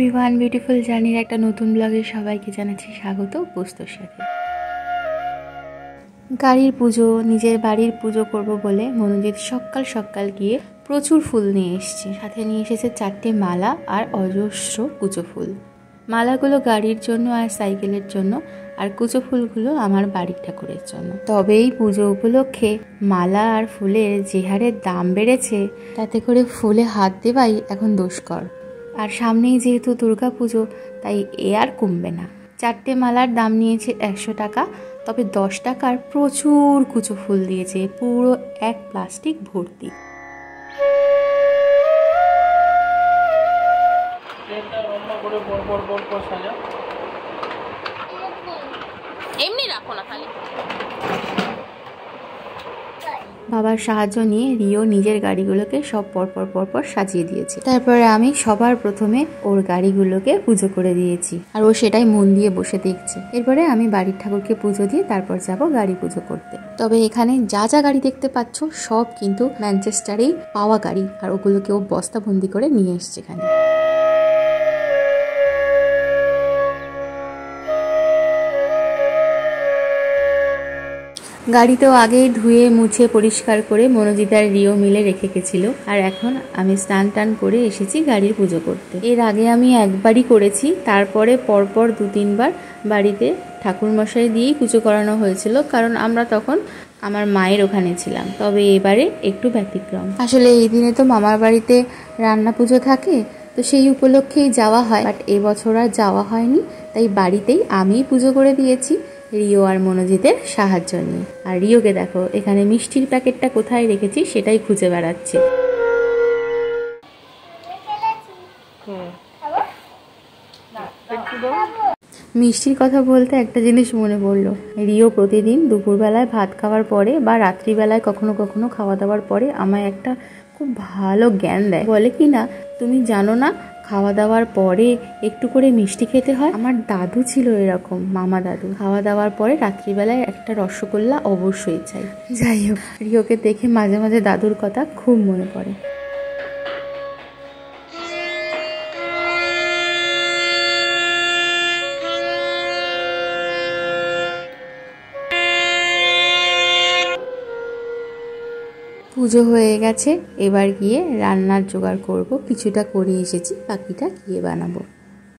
Everyone, beautiful জার্নির একটা নতুন ব্লগে সবাইকে জানাচ্ছি স্বাগত। পোস্তর সাথে গাড়ির পুজো, নিজের বাড়ির পুজো করব বলে মনোজিৎ সকাল সকাল গিয়ে প্রচুর ফুল নিয়ে এসেছে। সাথে নিয়ে এসেছে 4টে মালা আর অজস্র কুচো ফুল। মালাগুলো গাড়ির জন্য আর সাইকেলের জন্য, আর কুচো ফুলগুলো আমার বাড়ির ঠাকুরের জন্য। তবে এই পুজো উপলক্ষে মালা আর ফুলের যে হারে দাম বেড়েছে, তাতে করে ফুলে হাত দেওয়াই এখন দুষ্কর। আর সামনেই যেহেতু দুর্গা পুজো, তাই এ আর কমবে না। 4টে মালার দাম নিয়েছে 100 টাকা, তবে 10 টাকার প্রচুর কুচো ফুল দিয়েছে, পুরো এক প্লাস্টিক ভর্তি। এমনি রাখো না খালি। বাবার সাহায্য নিয়ে রিও নিজের গাড়িগুলোকে সব পরপর সাজিয়ে দিয়েছে। তারপরে আমি সবার প্রথমে ওর গাড়িগুলোকে পুজো করে দিয়েছি, আর ও সেটাই মন দিয়ে বসে দেখছে। এরপরে আমি বাড়ির ঠাকুরকে পুজো দিয়ে তারপর যাব গাড়ি পুজো করতে। তবে এখানে যা যা গাড়ি দেখতে পাচ্ছ সব কিন্তু ম্যানচেস্টারেই পাওয়া গাড়ি, আর ওগুলোকে ও বস্তাবন্দি করে নিয়ে এসছে এখানে। গাড়িতেও আগেই ধুয়ে মুছে পরিষ্কার করে মনোজিৎ আর রিও মিলে রেখে গেছিল, আর এখন আমি স্নান টান করে এসেছি গাড়ির পুজো করতে। এর আগে আমি একবারই করেছি, তারপরে পরপর 2-3 বার বাড়িতে ঠাকুরমশাই দিয়েই পুজো করানো হয়েছিল, কারণ আমরা তখন আমার মায়ের ওখানে ছিলাম। তবে এবারে একটু ব্যতিক্রম। আসলে এই দিনে তো মামার বাড়িতে রান্না পুজো থাকে, তো সেই উপলক্ষেই যাওয়া হয়, বাট এবছর আর যাওয়া হয়নি। তাই বাড়িতেই আমিই পুজো করে দিয়েছি রিও আর মনোজিতের সাহায্য নিয়ে। আর রিওকে দেখো, এখানে মিষ্টির প্যাকেটটা কোথায় রেখেছি সেটাই খুঁজে বেড়াচ্ছে। মিষ্টির কথা বলতে একটা জিনিস মনে পড়লো। রিও প্রতিদিন দুপুরবেলায় ভাত খাওয়ার পরে বা রাত্রিবেলায় কখনো কখনো খাওয়া দাওয়ার পরে আমায় একটা খুব ভালো জ্ঞান দেয়। বলে কি না, তুমি জানো না খাওয়া দাওয়ার পরে একটু করে মিষ্টি খেতে হয়? আমার দাদু ছিল এরকম, মামা দাদু। খাওয়া দাওয়ার পরে রাত্রিবেলায় একটা রসগোল্লা অবশ্যই চাই। যাই হোক, রিওকে দেখে মাঝে মাঝে দাদুর কথা খুব মনে পড়ে। পুজো হয়ে গেছে, এবার গিয়ে রান্নার জোগাড় করব। কিছুটা করে এসেছি, বাকিটা গিয়ে বানাবো।